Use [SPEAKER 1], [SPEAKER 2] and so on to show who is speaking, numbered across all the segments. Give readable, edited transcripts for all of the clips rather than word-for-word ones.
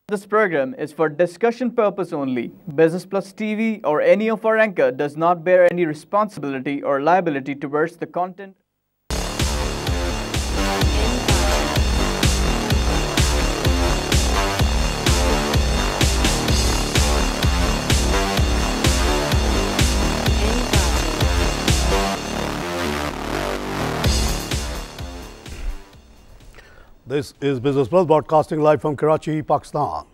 [SPEAKER 1] This program is for discussion purpose only. Business Plus TV or any of our anchor does not bear any responsibility or liability towards the content.
[SPEAKER 2] This is Business Plus broadcasting live from Karachi, Pakistan.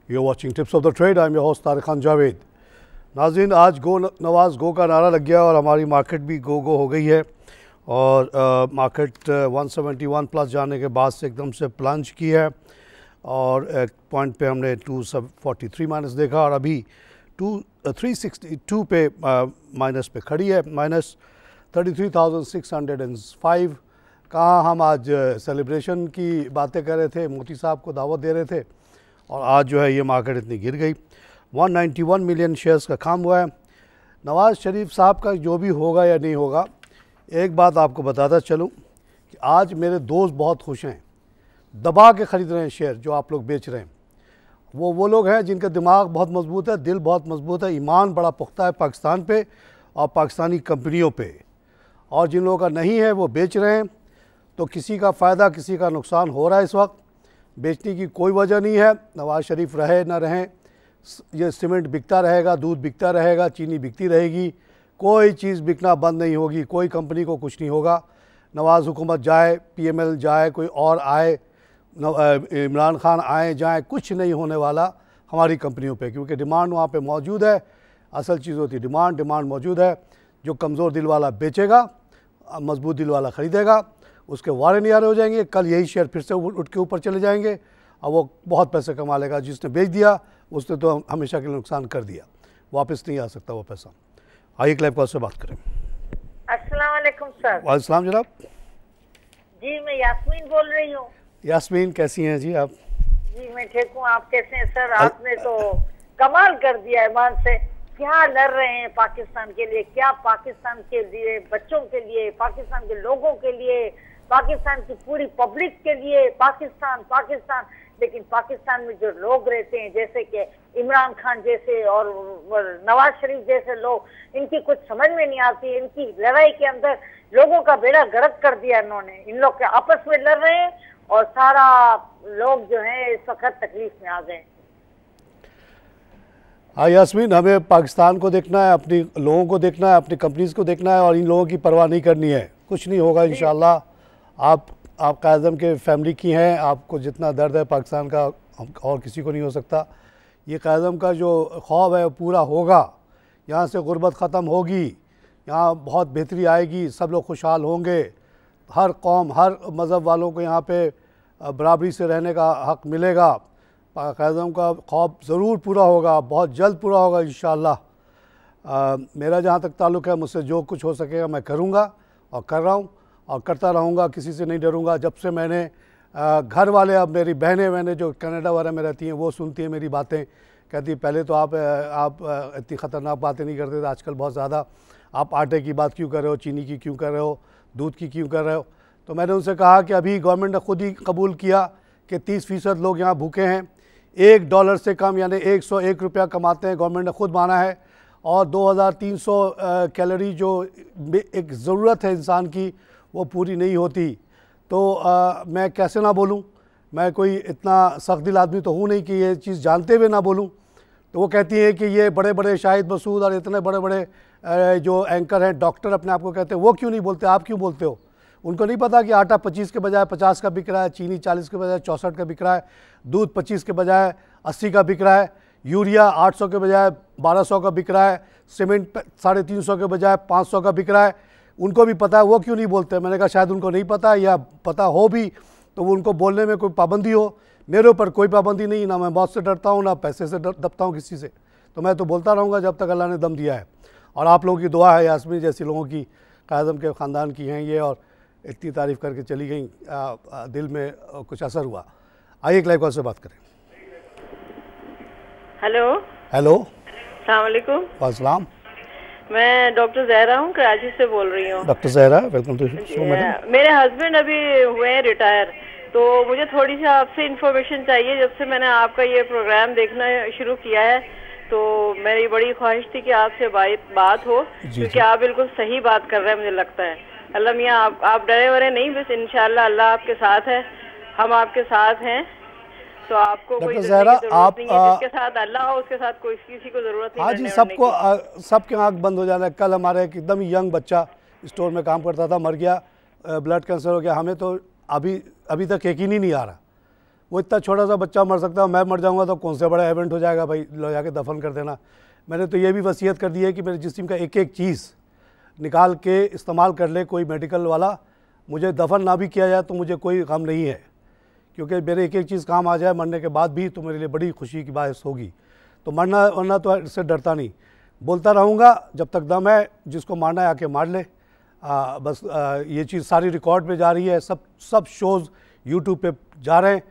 [SPEAKER 2] You're watching Tips of the Trade. I'm your host Tariq Khan Javed. नाज़रीन, आज गो नवाज गो का नारा लग गया और हमारी market भी गो हो गई है और मार्केट 171 प्लस जाने के बाद से एकदम से प्लंज की है और एक पॉइंट पे हमने 243 माइनस देखा और अभी 362 पे माइनस पे खड़ी है, माइनस 33,605। कहाँ हम आज सेलिब्रेशन की बातें कर रहे थे, मोदी साहब को दावत दे रहे थे और आज जो है ये मार्केट इतनी गिर गई। 191 मिलियन शेयर्स का काम हुआ है। नवाज़ शरीफ साहब का जो भी होगा या नहीं होगा, एक बात आपको बताता चलूँ कि आज मेरे दोस्त बहुत खुश हैं, दबा के ख़रीद रहे हैं शेयर जो आप लोग बेच रहे हैं। वो लोग हैं जिनका दिमाग बहुत मजबूत है, दिल बहुत मजबूत है, ईमान बड़ा पुख्ता है पाकिस्तान पे और पाकिस्तानी कंपनियों पे, और जिन लोगों का नहीं है वो बेच रहे हैं। तो किसी का फ़ायदा किसी का नुकसान हो रहा है। इस वक्त बेचने की कोई वजह नहीं है। नवाज़ शरीफ रहे ना रहें, ये सीमेंट बिकता रहेगा, दूध बिकता रहेगा, चीनी बिकती रहेगी, कोई चीज़ बिकना बंद नहीं होगी, कोई कंपनी को कुछ नहीं होगा। नवाज़ हुकूमत जाए, PML जाए, कोई और आए, इमरान खान आए जाए, कुछ नहीं होने वाला हमारी कंपनियों पे, क्योंकि डिमांड वहाँ पे मौजूद है। असल चीज़ होती है डिमांड मौजूद है। जो कमज़ोर दिल वाला बेचेगा, मजबूत दिल वाला ख़रीदेगा, उसके वारे नियारे हो जाएंगे। कल यही शेयर फिर से उठ के ऊपर चले जाएंगे और वो बहुत पैसे कमा लेगा। जिसने बेच दिया उसने तो हमेशा के लिए नुकसान कर दिया, वापस नहीं आ सकता वो पैसा। आइए क्लाइव कॉल से बात करें।
[SPEAKER 3] अस्सलाम वालेकुम सर।
[SPEAKER 2] वालेकुम जनाब।
[SPEAKER 3] जी मैं यास्मीन बोल रही हूँ।
[SPEAKER 2] यास्मीन कैसी हैं जी आप?
[SPEAKER 3] जी मैं ठीक हूँ, आप कैसे हैं सर? आपने तो कमाल कर दिया है, ईमान से क्या लड़ रहे हैं पाकिस्तान के लिए, क्या पाकिस्तान के लिए, बच्चों के लिए, पाकिस्तान के लोगों के लिए, पाकिस्तान की पूरी पब्लिक के लिए। पाकिस्तान लेकिन पाकिस्तान में जो लोग रहते हैं जैसे कि इमरान खान जैसे और नवाज शरीफ जैसे लोग, इनकी कुछ समझ में नहीं आती। इनकी लड़ाई के अंदर लोगों का बेड़ा गर्क कर दिया इन्होंने। इन लोग के आपस में लड़ रहे हैं और सारा लोग जो है इस वक्त तकलीफ में आ गए।
[SPEAKER 2] हाँ यास्मीन, हमें पाकिस्तान को देखना है, अपनी लोगों को देखना है, अपनी कंपनीज को देखना है और इन लोगों की परवाह नहीं करनी है। कुछ नहीं होगा इंशाल्लाह। आप कायदम के फैमिली की हैं, आपको जितना दर्द है पाकिस्तान का और किसी को नहीं हो सकता। ये कायदम का जो ख्वाब है वो पूरा होगा। यहाँ से गुर्बत ख़त्म होगी, यहाँ बहुत बेहतरी आएगी, सब लोग खुशहाल होंगे। हर कौम, हर मज़हब वालों को यहाँ पे बराबरी से रहने का हक़ मिलेगा। कायदम का ख्वाब ज़रूर पूरा होगा, बहुत जल्द पूरा होगा इंशाअल्लाह। मेरा जहाँ तक ताल्लुक़ है, मुझसे जो कुछ हो सकेगा मैं करूँगा और कर रहा हूँ और करता रहूँगा। किसी से नहीं डरूँगा। जब से मैंने घर वाले, अब मेरी बहनें मैंने जो कनाडा वगैरह में रहती हैं वो सुनती हैं मेरी बातें, कहती पहले तो आप इतनी ख़तरनाक बातें नहीं करते थे, आजकल बहुत ज़्यादा आप आटे की बात क्यों कर रहे हो, चीनी की क्यों कर रहे हो, दूध की क्यों कर रहे हो। तो मैंने उनसे कहा कि अभी गवर्नमेंट ने ख़ुद ही कबूल किया कि 30% लोग यहाँ भूखे हैं, $1 से कम यानी 101 रुपया कमाते हैं, गवर्नमेंट ने खुद माना है। और 2300 कैलोरी जो एक ज़रूरत है इंसान की वो पूरी नहीं होती। तो मैं कैसे ना बोलूं, मैं कोई इतना सख्त दिल आदमी तो हूँ नहीं कि ये चीज़ जानते हुए ना बोलूं। तो वो कहती हैं कि ये बड़े बड़े शाहिद मसूद और इतने बड़े बड़े जो एंकर हैं, डॉक्टर अपने आप को कहते हैं, वो क्यों नहीं बोलते, आप क्यों बोलते हो? उनको नहीं पता कि आटा 25 के बजाय 50 का बिक रहा है, चीनी 40 के बजाय 64 का बिक रहा है, दूध 25 के बजाय 80 का बिक रहा है, यूरिया 800 के बजाय 1200 का बिक रहा है, सीमेंट 350 के बजाय 500 का बिक रहा है। उनको भी पता है, वो क्यों नहीं बोलते? मैंने कहा शायद उनको नहीं पता, या पता हो भी तो वो उनको बोलने में कोई पाबंदी हो। मेरे ऊपर कोई पाबंदी नहीं, ना मैं मौत से डरता हूँ, ना पैसे से दबता हूँ किसी से। तो मैं तो बोलता रहूँगा जब तक अल्लाह ने दम दिया है। और आप लोगों की दुआ है, यास्मीन जैसी लोगों की, कायदम के ख़ानदान की हैं ये, और इतनी तारीफ़ करके चली गई, दिल में कुछ असर हुआ। आइए एक लाइव कॉल से बात करें।
[SPEAKER 3] हेलो
[SPEAKER 2] अस्सलाम
[SPEAKER 3] वालेकुम।
[SPEAKER 2] वालेकुम।
[SPEAKER 3] मैं डॉक्टर जहरा हूँ, कराची से बोल रही हूँ।
[SPEAKER 2] Doctor Zahra, welcome to show madam.
[SPEAKER 3] मेरे हस्बैंड अभी हुए हैं रिटायर,
[SPEAKER 4] तो मुझे थोड़ी सी आपसे इन्फॉर्मेशन चाहिए। जब से मैंने आपका ये प्रोग्राम देखना शुरू किया है तो मेरी बड़ी ख्वाहिश थी कि आपसे बात हो, क्योंकि आप बिल्कुल सही बात कर रहे हैं मुझे लगता है। अल्लाह मियाँ आप डरे वरे नहीं, बस इंशाल्लाह अल्लाह आपके साथ है, हम आपके साथ हैं। तो आपको कोई
[SPEAKER 2] ज़हरा आप
[SPEAKER 4] जिसके साथ अल्लाह हो उसके साथ कोई किसी को ज़रूरत नहीं।
[SPEAKER 2] हाँ जी, सबको सबके आँख बंद हो जाना है। कल हमारे एक एकदम यंग बच्चा स्टोर में काम करता था, मर गया, ब्लड कैंसर हो गया। हमें तो अभी तक यकीन ही नहीं आ रहा, वो इतना छोटा सा बच्चा मर सकता है। मैं मर जाऊंगा तो कौन से बड़ा इवेंट हो जाएगा, भाई लो जाके दफन कर देना। मैंने तो ये भी वसीयत कर दी है कि मेरे जिस्म का एक एक चीज़ निकाल के इस्तेमाल कर ले कोई मेडिकल वाला, मुझे दफन ना भी किया जाए तो मुझे कोई गम नहीं है, क्योंकि मेरे एक एक चीज़ काम आ जाए मरने के बाद भी तो मेरे लिए बड़ी खुशी की बात होगी। तो मरना तो इससे डरता नहीं, बोलता रहूँगा जब तक दम है। जिसको मारना है आके मार ले। बस ये चीज़ सारी रिकॉर्ड पे जा रही है, सब शोज़ यूट्यूब पे जा रहे हैं।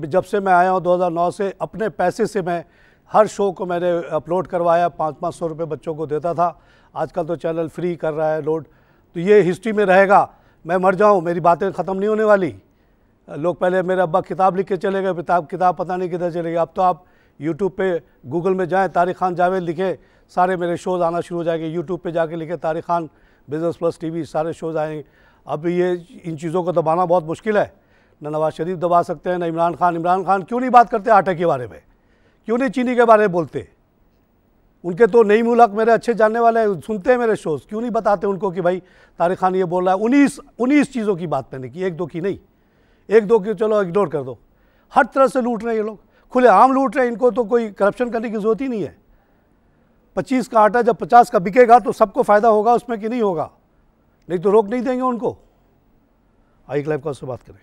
[SPEAKER 2] जब से मैं आया हूँ 2009 से अपने पैसे से मैं हर शो को मैंने अपलोड करवाया, 500-500 रुपये बच्चों को देता था। आजकल तो चैनल फ्री कर रहा है लोड। तो ये हिस्ट्री में रहेगा। मैं मर जाऊँ मेरी बातें ख़त्म नहीं होने वाली। लोग पहले मेरे अब्बा किताब लिख के चले गए, किताब पता नहीं किधर चले गए। अब तो आप यूट्यूब पे गूगल में जाएँ, तारिक खान जावेद लिखे, सारे मेरे शोज़ आना शुरू हो जाएंगे। यूट्यूब पे जाके लिखे Tariq Khan business plus TV, सारे शोज़ आएंगे। अब ये इन चीज़ों को दबाना बहुत मुश्किल है। न नवाज़ शरीफ दबा सकते हैं, न इमरान खान क्यों नहीं बात करते आटे के बारे में, क्यों नहीं चीनी के बारे में बोलते? उनके तो नई मुल्क मेरे अच्छे जानने वाले हैं, सुनते हैं मेरे शोज़, क्यों नहीं बताते उनको कि भाई तारिक खान ये बोल रहा है। 19 चीज़ों की बात मैंने की, एक दो की नहीं। एक दो की चलो इग्नोर कर दो। हर तरह से लूट रहे हैं ये लोग, खुलेआम लूट रहे हैं। इनको तो कोई करप्शन करने की ज़रूरत ही नहीं है। 25 का आटा जब 50 का बिकेगा तो सबको फ़ायदा होगा उसमें कि नहीं होगा, नहीं तो रोक नहीं देंगे उनको। आई क्लाइव कॉल से बात करें।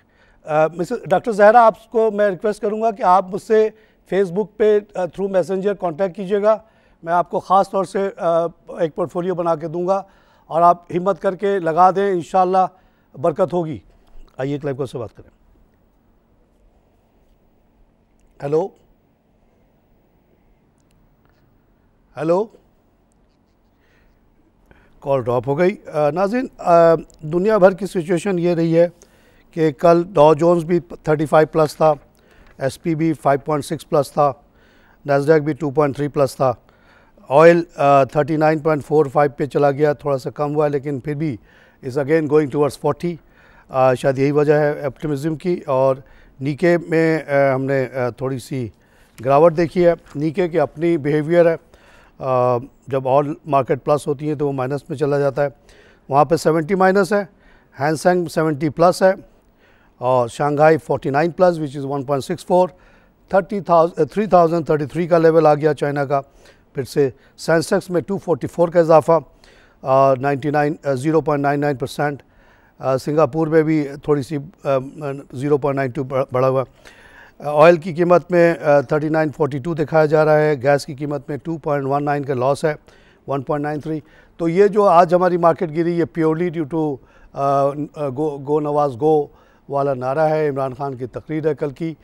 [SPEAKER 2] मिसेस डॉक्टर ज़हरा, आपको मैं रिक्वेस्ट करूंगा कि आप मुझसे फेसबुक पे थ्रू मैसेंजर कांटेक्ट कीजिएगा। मैं आपको ख़ास तौर से एक पोर्टफोलियो बना के दूंगा और आप हिम्मत करके लगा दें, इंशाल्लाह बरकत होगी। आइए क्लाइव कॉल से बात करें। हेलो हेलो, कॉल ड्रॉप हो गई। नाज़रीन, दुनिया भर की सिचुएशन ये रही है कि कल डॉ जोन्स भी 35 प्लस था, SP भी 5.6 प्लस था, नैस्डैक भी 2.3 प्लस था। ऑयल 39.45 पे चला गया, थोड़ा सा कम हुआ लेकिन फिर भी इज़ अगेन गोइंग टूवर्ड्स 40। शायद यही वजह है ऑप्टिमिज्म की। और नीके में हमने थोड़ी सी गिरावट देखी है। नीके की अपनी बिहेवियर है, जब ऑल मार्केट प्लस होती है तो वो माइनस में चला जाता है। वहाँ पे 70 माइनस है, हैंगसेंग 70 प्लस है और शंघाई 49 प्लस विच इज़ 1.64। 3033 का लेवल आ गया चाइना का। फिर से सेंसेक्स में 244 का इजाफा, 0.99%। सिंगापुर में भी थोड़ी सी 0.92 बढ़ा हुआ। ऑयल की कीमत में 39.42 दिखाया जा रहा है। गैस की कीमत में 2.19 का लॉस है, 1.93। तो ये जो आज हमारी मार्केट गिरी ये purely due to go Nawaz go वाला नारा है। इमरान खान की तकरीर है कल की,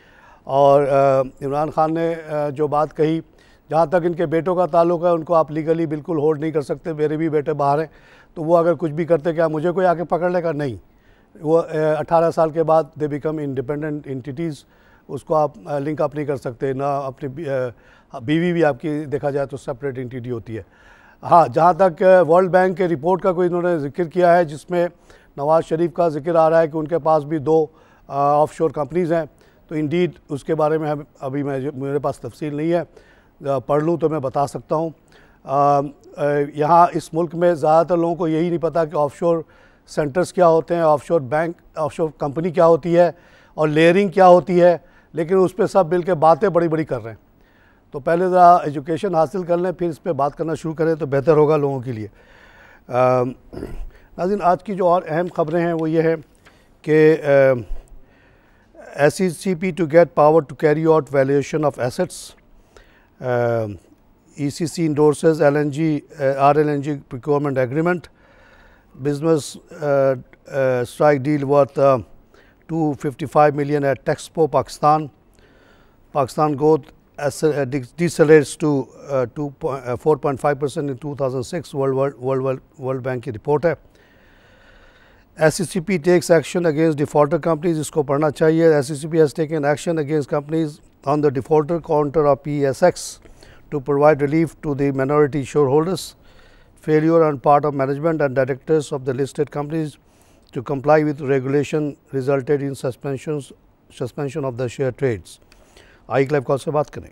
[SPEAKER 2] और इमरान खान ने जो बात कही, जहाँ तक इनके बेटों का ताल्लुक है उनको आप लीगली बिल्कुल होल्ड नहीं कर सकते। मेरे भी बेटे बाहर हैं, तो वो अगर कुछ भी करते क्या मुझे कोई आके पकड़ लेगा? नहीं। वो 18 साल के बाद दे बिकम इंडिपेंडेंट एंटिटीज़, उसको आप लिंक अप नहीं कर सकते ना। अपनी बीवी भी आपकी देखा जाए तो सेपरेट एंटिटी होती है। हाँ, जहाँ तक वर्ल्ड बैंक के रिपोर्ट का कोई इन्होंने जिक्र किया है जिसमें नवाज़ शरीफ का जिक्र आ रहा है कि उनके पास भी 2 ऑफशोर कंपनीज़ हैं, तो इंडीड उसके बारे में अभी मेरे पास तफसील नहीं है, पढ़ लूँ तो मैं बता सकता हूँ। यहाँ इस मुल्क में ज़्यादातर लोगों को यही नहीं पता कि ऑफशोर सेंटर्स क्या होते हैं, ऑफशोर बैंक, ऑफशोर कंपनी क्या होती है और लेयरिंग क्या होती है, लेकिन उस पर सब मिल के बातें बड़ी बड़ी कर रहे हैं। तो पहले ज़रा एजुकेशन हासिल कर लें, फिर इस पर बात करना शुरू करें तो बेहतर होगा लोगों के लिए। नाज़रीन, आज की जो और अहम ख़बरें हैं वो ये है कि SECP to get power to carry out valuation of assets. ECC endorses RLNG procurement agreement. Business strike deal worth 255 million at Texpo, Pakistan. Pakistan growth decelerates to 4.5% in 2006, World Bank की रिपोर्ट है। SCCP takes action against defaulter companies, इसको पढ़ना चाहिए। SCCP has taken action against companies on the defaulter counter of PSX to provide relief to the minority shareholders. Failure on part of management and directors of the listed companies to comply with regulation resulted in suspension of the share trades. I club call से बात करें।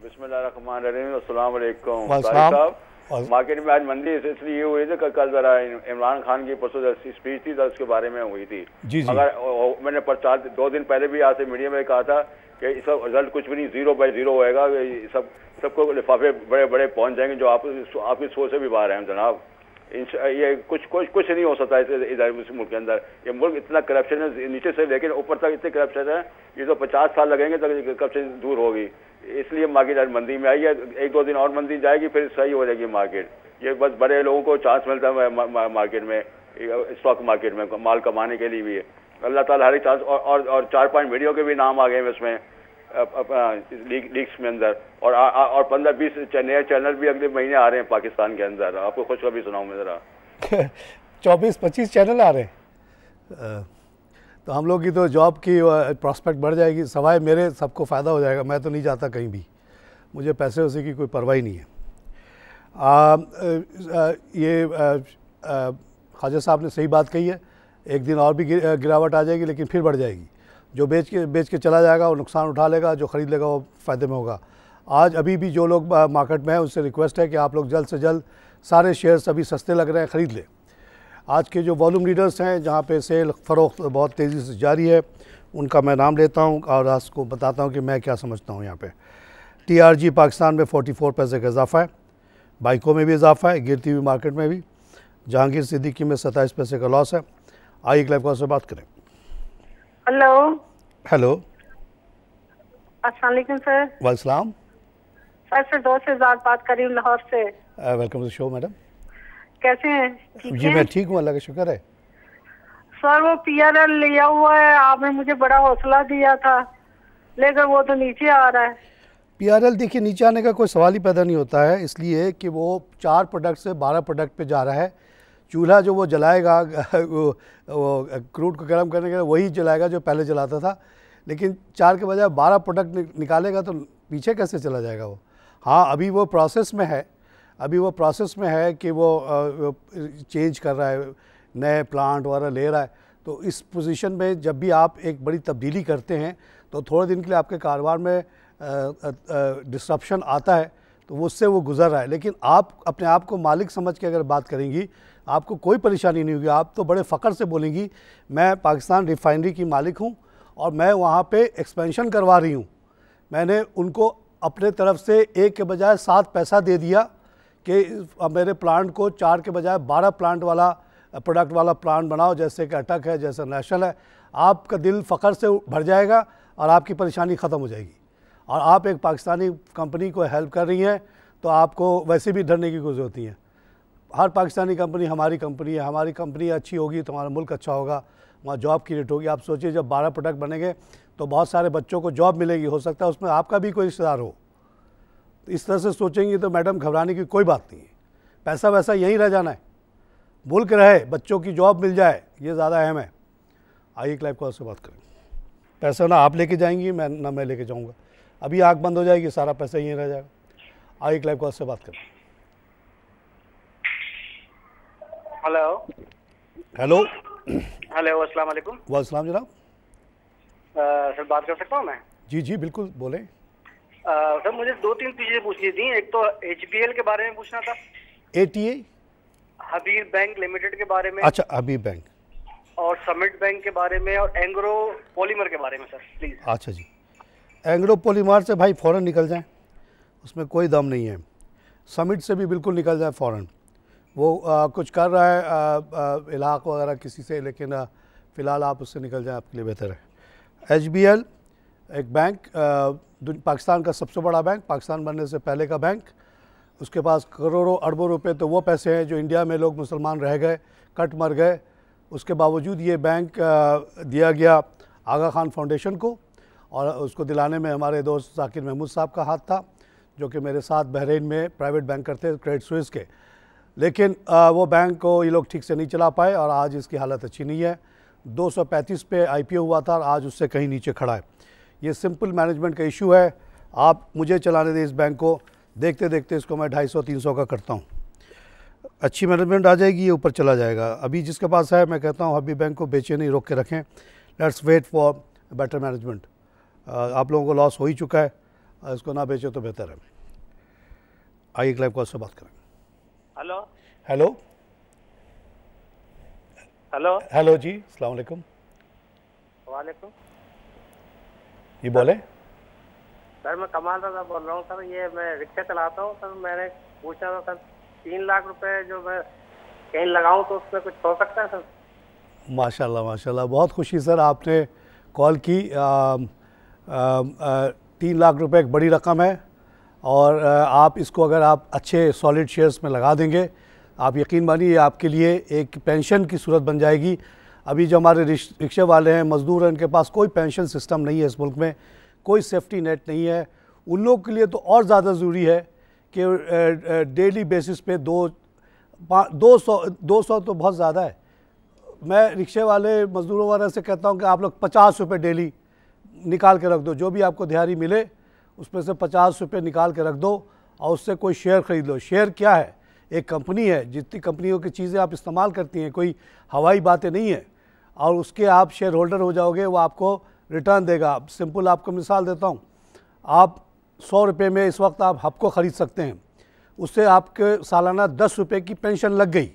[SPEAKER 5] बिस्मिल्लाहिर्रहमानिर्रहीम, अस्सलाम वालेकुम। Market में आज मंदी इसलिए हुई थी, कल जरा इमरान खान की परसों स्पीच थी तो उसके बारे में हुई थी। अगर मैंने 2 दिन पहले भी आज से मीडिया में कहा था कि इसका रिजल्ट कुछ भी नहीं, 0/0 होएगा, सबको लिफाफे बड़े बड़े पहुंच जाएंगे जो आपकी सोच से भी बाहर हैं जनाब। ये कुछ नहीं हो सकता इधर इस मुल्क के अंदर। ये मुल्क इतना करप्शन है नीचे से लेकिन ऊपर तक, इतने करप्शन है, ये तो 50 साल लगेंगे तक करप्शन दूर होगी। इसलिए मार्केट आज मंदी में आई है। 1-2 दिन और मंदी जाएगी फिर सही हो जाएगी मार्केट। ये बस बड़े लोगों को चांस मिलता है मार्केट में, स्टॉक मार्केट में माल कमाने के लिए भी है। अल्लाह ताला हर एक चांस, और 4-5 वीडियो के भी नाम आ गए हैं इसमें लीक्स में अंदर, और 15-20 नए चैनल भी अगले महीने आ रहे हैं पाकिस्तान के अंदर। आपको खुशखबरी सुनाऊं मैं ज़रा।
[SPEAKER 2] 24-25 चैनल आ रहे हैं, तो हम लोग की तो जॉब की प्रॉस्पेक्ट बढ़ जाएगी, सवाए मेरे सबको फ़ायदा हो जाएगा। मैं तो नहीं जाता कहीं भी, मुझे पैसे वैसे की कोई परवाह नहीं है। ये ख्वाजा साहब ने सही बात कही है, एक दिन और भी गिरावट आ जाएगी लेकिन फिर बढ़ जाएगी। जो बेच के चला जाएगा वो नुकसान उठा लेगा, जो ख़रीद लेगा वो फ़ायदे में होगा। आज अभी भी जो लोग मार्केट में हैं उनसे रिक्वेस्ट है कि आप लोग जल्द से जल्द, सारे शेयर्स अभी सस्ते लग रहे हैं, ख़रीद लें। आज के जो वॉल्यूम लीडर्स हैं जहाँ पे सेल फ़रोख्त बहुत तेज़ी से जारी है, उनका मैं नाम लेता हूँ और आपको बताता हूँ कि मैं क्या समझता हूँ। यहाँ पे TRG पाकिस्तान में 44 पैसे का इजाफा है, बाइकों में भी इजाफा है, गिरती हुई मार्केट में भी। जहांगीर सिद्दीकी में 27 पैसे का लॉस है। आइए क्लब कॉल से बात करें। हेलो,
[SPEAKER 6] अस्सलाम वालेकुम सर।
[SPEAKER 2] वालेकुम
[SPEAKER 6] सर दोस्त से बात कर रही हूँ लाहौर से।
[SPEAKER 2] Welcome to show madam.
[SPEAKER 6] कैसे हैं?
[SPEAKER 2] जी मैं ठीक हूँ, अल्लाह का शुक्र है।
[SPEAKER 6] सर वो PRL लिया हुआ है, आपने मुझे बड़ा हौसला दिया था, लेकिन वो तो नीचे आ रहा है।
[SPEAKER 2] PRL देखिए नीचे आने का कोई सवाल ही पैदा नहीं होता है, इसलिए कि वो 4 प्रोडक्ट से 12 प्रोडक्ट पे जा रहा है। चूल्हा जो वो जलाएगा वो क्रूड को गर्म करने के लिए वही जलाएगा जो पहले जलाता था, लेकिन 4 के बजाय 12 प्रोडक्ट निकालेगा तो पीछे कैसे चला जाएगा वो। हाँ, अभी वो प्रोसेस में है, कि वो चेंज कर रहा है, नए प्लांट वगैरह ले रहा है। तो इस पोजीशन में जब भी आप एक बड़ी तब्दीली करते हैं तो थोड़े दिन के लिए आपके कारोबार में डिस्रप्शन आता है, तो उससे वो गुजर रहा है। लेकिन आप अपने आप को मालिक समझ के अगर बात करेंगी आपको कोई परेशानी नहीं होगी। आप तो बड़े फ़ख्र से बोलेंगी मैं पाकिस्तान रिफाइनरी की मालिक हूँ और मैं वहाँ पे एक्सपेंशन करवा रही हूँ। मैंने उनको अपने तरफ से 1 के बजाय 7 पैसा दे दिया कि मेरे प्लांट को 4 के बजाय 12 प्रोडक्ट वाला प्लांट बनाओ, जैसे कि अटक है, जैसे नेशनल है। आपका दिल फ़ख्र से भर जाएगा और आपकी परेशानी ख़त्म हो जाएगी। और आप एक पाकिस्तानी कंपनी को हेल्प कर रही हैं तो आपको वैसे भी डरने की कोई ज़रूरत नहीं है। हर पाकिस्तानी कंपनी हमारी कंपनी है, हमारी कंपनी अच्छी होगी तो हमारा मुल्क अच्छा होगा, वहाँ जॉब क्रिएट होगी। आप सोचिए जब 12 प्रोडक्ट बनेंगे तो बहुत सारे बच्चों को जॉब मिलेगी, हो सकता है उसमें आपका भी कोई रिश्तेदार हो। तो इस तरह से सोचेंगे तो मैडम घबराने की कोई बात नहीं है। पैसा वैसा यहीं रह जाना है, मुल्क रहे, बच्चों की जॉब मिल जाए, ये ज़्यादा अहम है। आइए क्लाइव कॉल से बात करें। पैसा ना आप लेके जाएंगी ना मैं लेके जाऊँगा। अभी आँख बंद हो जाएगी, सारा पैसा यहीं रह जाएगा। आइए क्लाइव कॉल से बात करें। हेलो
[SPEAKER 7] अस्सलाम वालेकुम।
[SPEAKER 2] वालेकुम जनाब।
[SPEAKER 7] सर बात कर सकता हूँ मैं?
[SPEAKER 2] जी बिल्कुल बोलें।
[SPEAKER 7] सर मुझे 2-3 चीज़ें पूछनी थी। एक तो HBL के बारे में पूछना था,
[SPEAKER 2] ATA
[SPEAKER 7] हबीब बैंक लिमिटेड के बारे में।
[SPEAKER 2] अच्छा, हबीब बैंक,
[SPEAKER 7] और समिट बैंक के बारे में, और एंग्रो पॉलीमर के बारे में सर प्लीज़।
[SPEAKER 2] अच्छा जी, एंग्रो पॉलीमर से भाई फ़ौरन निकल जाएं, उसमें कोई दम नहीं है। समिट से भी बिल्कुल निकल जाए फ़ौरन। वो कुछ कर रहा है इलाक़ वगैरह किसी से, लेकिन फ़िलहाल आप उससे निकल जाएं, आपके लिए बेहतर है। HBL एक बैंक, पाकिस्तान का सबसे बड़ा बैंक, पाकिस्तान बनने से पहले का बैंक। उसके पास करोड़ों अरबों रुपए तो वो पैसे हैं जो इंडिया में लोग मुसलमान रह गए, कट मर गए, उसके बावजूद ये बैंक दिया गया आगा खान फाउंडेशन को, और उसको दिलाने में हमारे दोस्त जाकिर महमूद साहब का हाथ था, जो कि मेरे साथ बहरीन में प्राइवेट बैंक करते क्रेडिट स्विस के। लेकिन वो बैंक को ये लोग ठीक से नहीं चला पाए और आज इसकी हालत अच्छी नहीं है। 235 पे IPO हुआ था और आज उससे कहीं नीचे खड़ा है। ये सिंपल मैनेजमेंट का इशू है। आप मुझे चलाने दें इस बैंक को, देखते देखते इसको मैं 250-300 का करता हूँ। अच्छी मैनेजमेंट आ जाएगी, ये ऊपर चला जाएगा। अभी जिसके पास है मैं कहता हूँ अभी बैंक को बेचे नहीं, रोक के रखें। Let's wait for better management. आप लोगों को लॉस हो ही चुका है, इसको ना बेचो तो बेहतर है। आइए लाइव कॉल से बात करें।
[SPEAKER 7] हेलो
[SPEAKER 2] हेलो
[SPEAKER 7] हेलो
[SPEAKER 2] हेलो जी, अस्सलाम वालेकुम।
[SPEAKER 7] वालेकुम।
[SPEAKER 2] ये बोले
[SPEAKER 7] सर, मैं कमाल रजा बोल रहा हूँ सर। ये मैं रिक्शा चलाता हूँ सर। मैंने पूछा था सर 3 लाख रुपए जो मैं कहीं लगाऊं तो उसमें कुछ हो सकता है सर?
[SPEAKER 2] माशाल्लाह माशाल्लाह, बहुत खुशी सर आपने कॉल की। 3 लाख रुपए एक बड़ी रकम है और आप इसको अगर आप अच्छे सॉलिड शेयर्स में लगा देंगे, आप यकीन मानिए आपके लिए एक पेंशन की सूरत बन जाएगी। अभी जो हमारे रिक्शे वाले हैं, मज़दूर हैं, इनके पास कोई पेंशन सिस्टम नहीं है इस मुल्क में, कोई सेफ्टी नेट नहीं है। उन लोगों के लिए तो और ज़्यादा ज़रूरी है कि डेली बेसिस पे 200 तो बहुत ज़्यादा है। मैं रिक्शे वाले मज़दूरों वाले से कहता हूँ कि आप लोग 50 रुपये डेली निकाल के रख दो, जो भी आपको दिहाड़ी मिले उसमें से 50 रुपये निकाल के रख दो और उससे कोई शेयर ख़रीद लो। शेयर क्या है? एक कंपनी है, जितनी कंपनियों की चीज़ें आप इस्तेमाल करती हैं, कोई हवाई बातें नहीं है, और उसके आप शेयर होल्डर हो जाओगे, वो आपको रिटर्न देगा। सिंपल आपको मिसाल देता हूँ, आप 100 रुपये में इस वक्त आप हब को ख़रीद सकते हैं, उससे आपके सालाना 10 रुपये की पेंशन लग गई।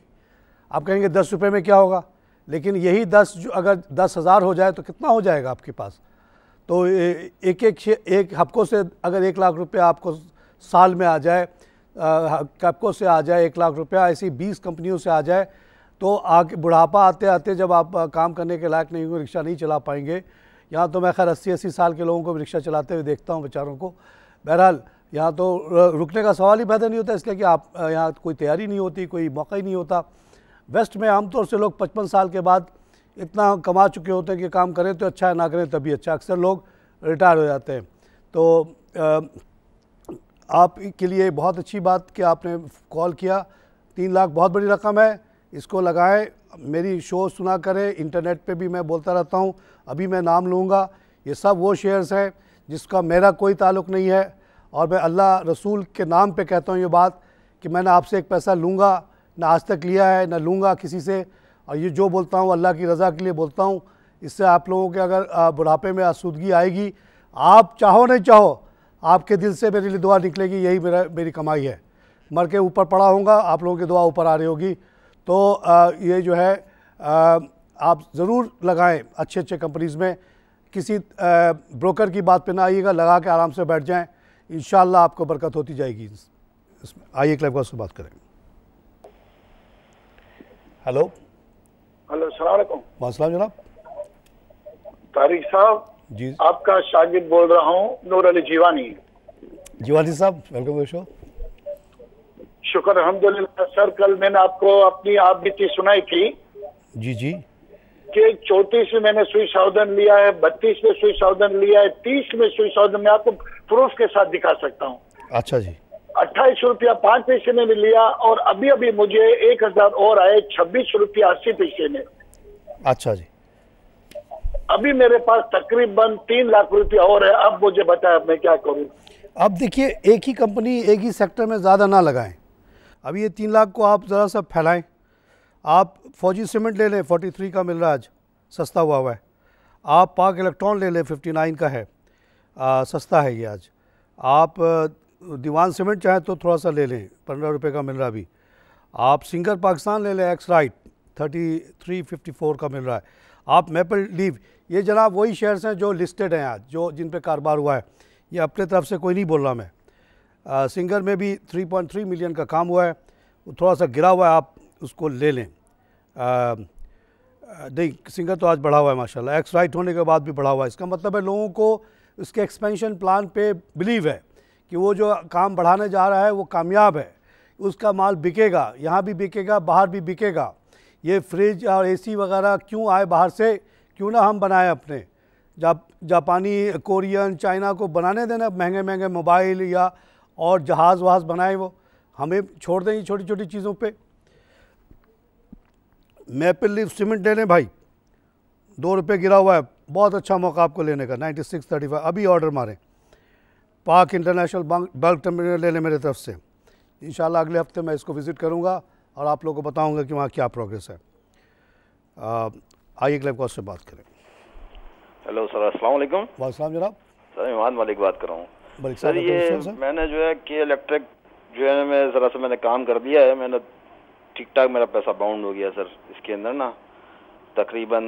[SPEAKER 2] आप कहेंगे 10 रुपये में क्या होगा, लेकिन यही 10 जो अगर 10,000 हो जाए तो कितना हो जाएगा आपके पास। तो एक हब्को से अगर 1 लाख रुपये आपको साल में आ जाए, हब्को से आ जाए 1 लाख रुपया, ऐसी 20 कंपनियों से आ जाए, तो आगे बुढ़ापा आते आते जब आप काम करने के लायक नहीं हो, रिक्शा नहीं चला पाएंगे। यहाँ तो मैं खैर 80-80 साल के लोगों को भी रिक्शा चलाते हुए देखता हूँ बेचारों को। बहरहाल यहाँ तो रुकने का सवाल ही पैदा नहीं होता, इसलिए कि आप यहाँ कोई तैयारी नहीं होती, कोई मौका ही नहीं होता। वेस्ट में आमतौर से लोग 55 साल के बाद इतना कमा चुके होते हैं कि काम करें तो अच्छा है, ना करें तभी अच्छा। अक्सर लोग रिटायर हो जाते हैं। तो आपके लिए बहुत अच्छी बात कि आपने कॉल किया। 3 लाख बहुत बड़ी रकम है, इसको लगाएं। मेरी शो सुना करें, इंटरनेट पे भी मैं बोलता रहता हूँ। अभी मैं नाम लूँगा, ये सब वो शेयर्स हैं जिसका मेरा कोई ताल्लुक़ नहीं है, और मैं अल्लाह रसूल के नाम पे कहता हूँ ये बात कि मैंने आपसे एक पैसा लूँगा, ना आज तक लिया है, ना लूँगा किसी से। और ये जो बोलता हूँ अल्लाह की रज़ा के लिए बोलता हूँ। इससे आप लोगों के अगर बुढ़ापे में आसूदगी आएगी, आप चाहो नहीं चाहो, आपके दिल से मेरे लिए दुआ निकलेगी, यही मेरी कमाई है। मर के ऊपर पड़ा होऊंगा, आप लोगों की दुआ ऊपर आ रही होगी। तो ये जो है आप ज़रूर लगाएं अच्छे अच्छे कंपनीज़ में। किसी ब्रोकर की बात पे ना आइएगा, लगा के आराम से बैठ जाएं, इंशाअल्लाह आपको बरकत होती जाएगी इसमें। आइए क्लब का से बात करें। हेलो
[SPEAKER 8] हेलो, अस्सलाम वालेकुम।
[SPEAKER 2] वालेकुम जनाब।
[SPEAKER 8] तारिक साहब
[SPEAKER 2] जी,
[SPEAKER 8] आपका शागिर्द बोल रहा हूँ, नूर अली जीवानी।
[SPEAKER 2] जीवानी साहब, वेलकम टू शो।
[SPEAKER 8] शुक्र अल्हम्दुलिल्लाह। सर, कल मैंने आपको अपनी आप बीती सुनाई थी
[SPEAKER 2] जी जी
[SPEAKER 8] कि 34 में मैंने सुई सावधान लिया है, 32 में सुई सावधान लिया है, 30 में सुई सावधान मैं आपको प्रूफ के साथ दिखा सकता हूँ।
[SPEAKER 2] अच्छा जी।
[SPEAKER 8] 28 रुपया 5 पैसे में भी लिया, और अभी अभी मुझे 1000 और आए 26 रुपया 80 पैसे में।
[SPEAKER 2] अच्छा जी।
[SPEAKER 8] अभी मेरे पास तकरीबन 3 लाख रुपया और है। अब मुझे बताया मैं क्या करूँ।
[SPEAKER 2] अब देखिए, एक ही कंपनी एक ही सेक्टर में ज़्यादा ना लगाएं। अभी ये 3 लाख को आप ज़रा सा फैलाएं। आप फौजी सीमेंट ले लें, 43 का मिल रहा है आज, सस्ता हुआ है। आप पाक इलेक्ट्रॉन ले लें, 59 का है, सस्ता है ये आज। आप दीवान सीमेंट चाहें तो थोड़ा सा ले लें, 15 रुपये का मिल रहा है अभी। आप सिंगर पाकिस्तान ले लें, एक्स राइट 3354 का मिल रहा है। आप मेपल लीव, ये जनाब वही शेयर्स हैं जो लिस्टेड हैं आज, जो जिन पे कारोबार हुआ है। ये अपने तरफ से कोई नहीं बोल रहा मैं। सिंगर में भी 3.3 मिलियन का काम हुआ है, वो थोड़ा सा गिरा हुआ है, आप उसको ले लें। नहीं, सिंगर तो आज बढ़ा हुआ है माशाल्लाह, एक्स राइट होने के बाद भी बढ़ा हुआ है। इसका मतलब है लोगों को इसके एक्सपेंशन प्लान पे बिलीव है कि वो जो काम बढ़ाने जा रहा है वो कामयाब है, उसका माल बिकेगा, यहाँ भी बिकेगा, बाहर भी बिकेगा। ये फ्रिज और एसी वगैरह क्यों आए बाहर से, क्यों ना हम बनाएं अपने। जापानी, कोरियन, चाइना को बनाने देना महंगे महंगे मोबाइल या और जहाज़ वहाज़ बनाए, वो हमें छोड़ दें छोटी छोटी चीज़ों पे। मैपल लीफ सीमेंट ले लें भाई, 2 रुपये गिरा हुआ है, बहुत अच्छा मौका आपको लेने का, 96.35 अभी ऑर्डर मारें। पाक इंटरनेशनल बल्क टर्मिनल ले लें मेरे तरफ से, इंशाल्लाह अगले हफ्ते मैं इसको विज़िट करूंगा और आप लोगों को बताऊंगा कि वहाँ क्या प्रोग्रेस है। आइए क्लब कॉस्ट से बात करें।
[SPEAKER 9] हेलो सर, अस्सलाम वालेकुम।
[SPEAKER 2] वालेकुम जनाब।
[SPEAKER 9] सर इमाद मलिक बात कर रहा हूँ। सर ये मैंने जो है कि इलेक्ट्रिक जो है मैं ज़रा सा मैंने काम कर दिया है, मैंने ठीक ठाक मेरा पैसा बाउंड हो गया सर। इसके अंदर ना तकरीबन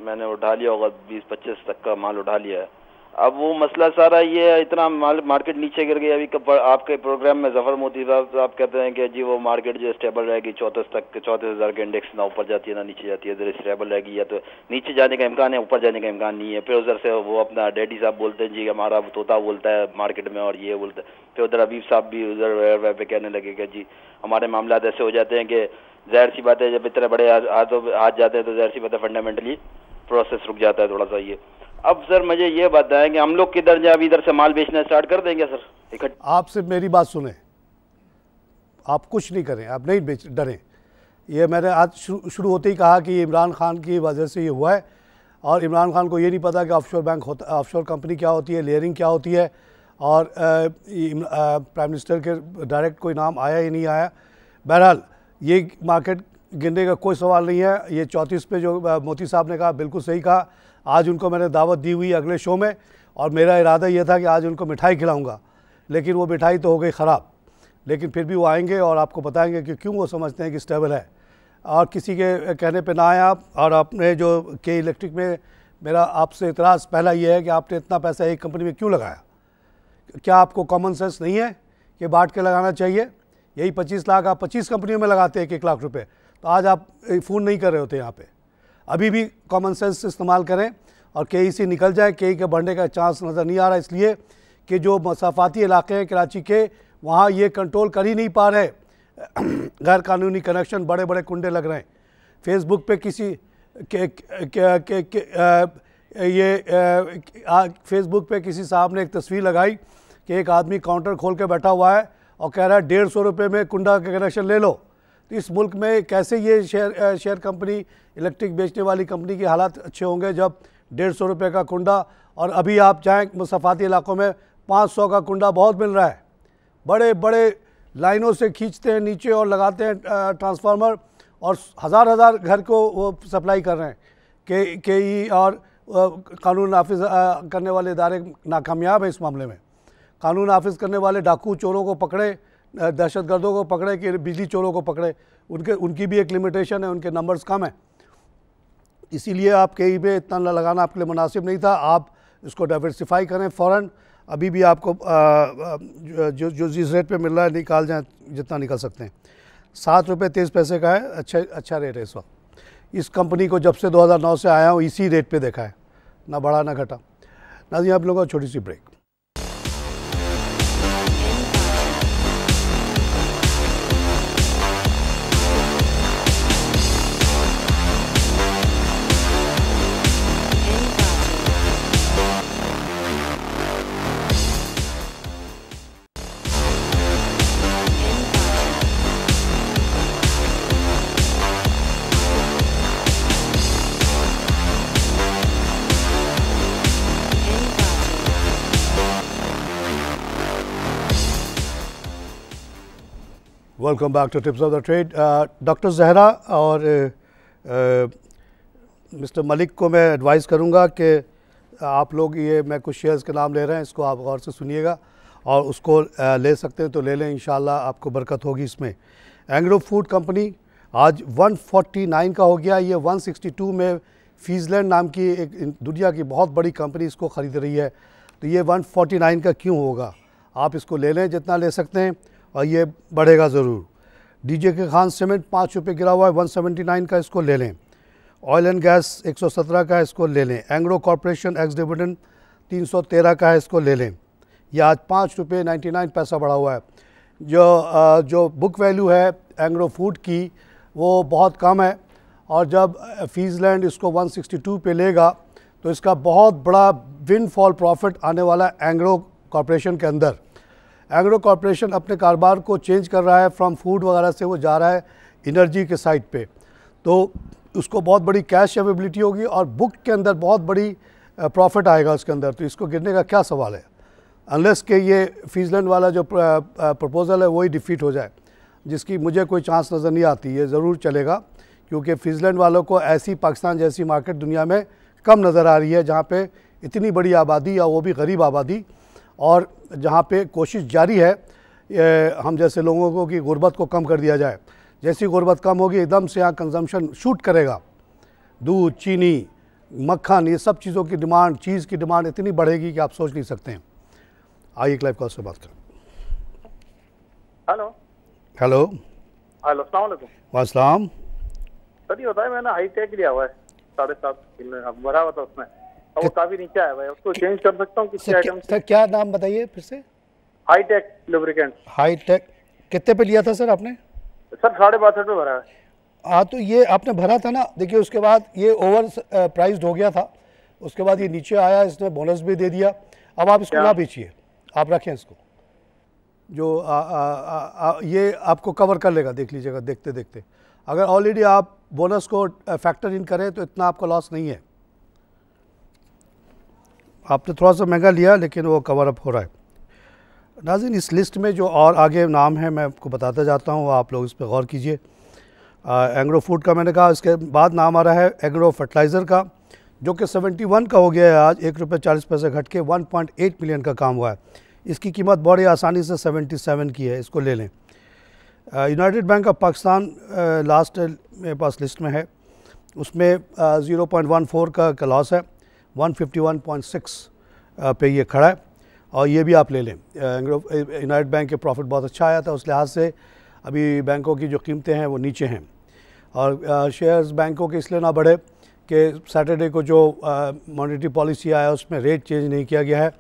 [SPEAKER 9] मैंने उठा लिया होगा 20-25 तक का माल उठा लिया है। अब वो मसला सारा ये है, इतना मार्केट नीचे गिर गई। अभी आपके प्रोग्राम में जफर मोती साहब कहते हैं कि जी वो मार्केट जो स्टेबल रहेगी 34,000 के इंडेक्स, ना ऊपर जाती है ना नीचे जाती है, इधर स्टेबल रहेगी, या तो नीचे जाने का इम्कान है, ऊपर जाने का इम्कान नहीं है। फिर उधर से वो अपना डैडी साहब बोलते हैं जी हमारा तोता बोलता है मार्केट में और ये बोलता है। फिर उधर अबीब साहब भी उधर पे कहने लगे कि जी हमारे मामला ऐसे हो जाते हैं कि जाहिर सी बात है जब इतने बड़े हाथ जाते हैं तो जाहिर सी बात है फंडामेंटली प्रोसेस रुक जाता है थोड़ा सा ये। अब सर मुझे ये बताएं कि हम लोग किधर जाए, इधर से माल बेचना स्टार्ट कर देंगे सर इकट्ठे?
[SPEAKER 2] आप सिर्फ मेरी बात सुने, आप कुछ नहीं करें, आप नहीं डरें। ये मैंने आज शुरू होते ही कहा कि इमरान खान की वजह से ये हुआ है, और इमरान खान को ये नहीं पता कि ऑफशोर बैंक होता, ऑफशोर कंपनी क्या होती है, लेयरिंग क्या होती है, और प्राइम मिनिस्टर के डायरेक्ट कोई नाम आया ही नहीं आया। बहरहाल ये मार्केट गिरने का कोई सवाल नहीं है। ये 34 पे जो मोती साहब ने कहा बिल्कुल सही कहा। आज उनको मैंने दावत दी हुई अगले शो में, और मेरा इरादा ये था कि आज उनको मिठाई खिलाऊंगा, लेकिन वो मिठाई तो हो गई ख़राब। लेकिन फिर भी वो आएंगे और आपको बताएंगे कि क्यों वो समझते हैं कि स्टेबल है, और किसी के कहने पे ना आए आप। और आपने जो के इलेक्ट्रिक में मेरा आपसे इतराज़ पहला ये है कि आपने इतना पैसा एक कंपनी में क्यों लगाया? क्या आपको कॉमन सेंस नहीं है कि बांट के लगाना चाहिए? यही 25 लाख आप 25 कंपनियों में लगाते हैं 1-1 लाख रुपये, तो आज आप फ़ोन नहीं कर रहे होते यहाँ पे। अभी भी कॉमन सेंस इस्तेमाल करें और केई से निकल जाए। केई के बढ़ने का चांस नज़र नहीं आ रहा, इसलिए कि जो मसाफाती इलाके हैं कराची के, वहाँ ये कंट्रोल कर ही नहीं पा रहे। गैर कानूनी कनेक्शन, बड़े बड़े कुंडे लग रहे हैं। फेसबुक पे किसी फेसबुक पे किसी साहब ने एक तस्वीर लगाई कि एक आदमी काउंटर खोल के बैठा हुआ है और कह रहा है 150 रुपये में कुंडा का कनेक्शन ले लो। तो इस मुल्क में कैसे ये शेयर कंपनी, इलेक्ट्रिक बेचने वाली कंपनी के हालात अच्छे होंगे जब 150 रुपये का कुंडा, और अभी आप जाएँ मुसाफाती इलाकों में 500 का कुंडा बहुत मिल रहा है। बड़े बड़े लाइनों से खींचते हैं नीचे और लगाते हैं ट्रांसफार्मर, और हज़ार घर को वो सप्लाई कर रहे हैं। के और कानून नाफिज करने वाले इदारे नाकामयाब हैं इस मामले में। कानून नाफिज करने वाले डाकू चोरों को पकड़े, दहशतगर्दों को पकड़े कि बिजली चोरों को पकड़े, उनकी भी एक लिमिटेशन है, उनके नंबर्स कम हैं। इसीलिए आप कहीं पे इतना लगाना आपके लिए मुनासिब नहीं था। आप इसको डाइवर्सिफाई करें फ़ौरन। अभी भी आपको जो जिस रेट पे मिल रहा है निकाल जाएं जितना निकल सकते हैं। 7 रुपये 23 पैसे का है, अच्छा रेट है इस वक्त। इस कंपनी को जब से 2009 से आया हूँ इसी रेट पे देखा है, ना बढ़ा ना घटा। नाज़रीन आप लोगों को छोटी सी break. Welcome back to tips of the trade. Doctor Zahra और मिस्टर मलिक को मैं एडवाइस करूंगा कि आप लोग ये मैं कुछ शेयर्स के नाम ले रहे हैं, इसको आप गौर से सुनिएगा और उसको ले सकते हैं तो ले लें, इंशाल्लाह आपको बरकत होगी इसमें। एंग्रो फूड कंपनी आज 149 का हो गया। ये 162 में फीजलैंड नाम की एक दुनिया की बहुत बड़ी कंपनी इसको ख़रीद रही है, तो ये 149 का क्यों होगा? आप इसको ले लें जितना ले सकते हैं और ये बढ़ेगा ज़रूर। डीजे के खान सीमेंट 5 रुपये गिरा हुआ है, 179 का, इसको ले लें। ऑयल एंड गैस 117 का है, इसको ले लें। एंग्रो कॉरपोरेशन एक्स डिविडेंड 313 का है, इसको ले लें। यह आज 5 रुपये 99 पैसा बढ़ा हुआ है। जो बुक वैल्यू है एंग्रो फूड की वो बहुत कम है, और जब फीजलैंड इसको 162 पे लेगा तो इसका बहुत बड़ा विंडफॉल प्रॉफिट आने वाला है एंग्रो कॉरपोरेशन के अंदर। एंग्रो कॉरपोरेशन अपने कारोबार को चेंज कर रहा है, फ्रॉम फूड वगैरह से वो जा रहा है एनर्जी के साइड पे। तो उसको बहुत बड़ी कैश अवेलेबिलिटी होगी और बुक के अंदर बहुत बड़ी प्रॉफिट आएगा उसके अंदर, तो इसको गिरने का क्या सवाल है, अनलेस कि ये फीसलैंड वाला जो प्रपोज़ल है वही डिफीट हो जाए, जिसकी मुझे कोई चांस नज़र नहीं आती। ये ज़रूर चलेगा क्योंकि फीसलैंड वालों को ऐसी पाकिस्तान जैसी मार्केट दुनिया में कम नज़र आ रही है जहाँ पे इतनी बड़ी आबादी या वो भी गरीब आबादी, और जहाँ पे कोशिश जारी है हम जैसे लोगों को कि गुर्बत को कम कर दिया जाए। जैसी गुर्बत कम होगी एकदम से यहाँ कंजम्पशन शूट करेगा, दूध, चीनी, मक्खन, ये सब चीज़ों की डिमांड, चीज़ की डिमांड इतनी बढ़ेगी कि आप सोच नहीं सकते हैं। आइए एक लाइव कॉल से बात करें।
[SPEAKER 10] हेलो
[SPEAKER 2] हेलो
[SPEAKER 10] हेलो, अस्सलाम वालेकुम।
[SPEAKER 2] वालेकुम।
[SPEAKER 10] सर ये होता है, मैंने हाईटेक लिया हुआ है 7.5 भरा हुआ था उसमें, और वो काफी नीचे आया हुआ है, उसको चेंज कर सकता हूँ किसी आइटम से?
[SPEAKER 2] सर क्या नाम बताइए फिर से?
[SPEAKER 10] Hi tech lubricant.
[SPEAKER 2] हाईटेक कितने पे लिया था सर आपने?
[SPEAKER 10] सर 62.5 पे भरा है।
[SPEAKER 2] हाँ तो ये आपने भरा था ना, देखिए उसके बाद ये ओवर प्राइस्ड हो गया था, उसके बाद ये नीचे आया, इसने बोनस भी दे दिया। अब आप इसको ना बेचिए, आप रखें इसको, जो ये आपको कवर कर लेगा, देख लीजिएगा देखते देखते। अगर ऑलरेडी आप बोनस को फैक्टर इन करें तो इतना आपको लॉस नहीं है। आपने थोड़ा सा महंगा लिया लेकिन वो कवर अप हो रहा है। नाज़रीन, इस लिस्ट में जो और आगे नाम है मैं आपको बताता जाता हूँ, आप लोग इस पर गौर कीजिए। एग्रो फूड का मैंने कहा, इसके बाद नाम आ रहा है एग्रो फर्टिलाइज़र का, जो कि 71 का हो गया है आज, 1 रुपये 40 पैसे घट के 1.8 मिलियन का काम हुआ है। इसकी कीमत बड़ी आसानी से 77 की है, इसको ले लें। United bank of Pakistan last मेरे पास लिस्ट में है, उसमें 0.14 का लॉस है, 151.6 पे ये खड़ा है, और ये भी आप ले लें। यूनाइटेड बैंक के प्रॉफिट बहुत अच्छा आया था, उस लिहाज से अभी बैंकों की जो कीमतें हैं वो नीचे हैं, और शेयर्स बैंकों के इसलिए ना बढ़े कि सैटरडे को जो मॉनेटरी पॉलिसी आया उसमें रेट चेंज नहीं किया गया है,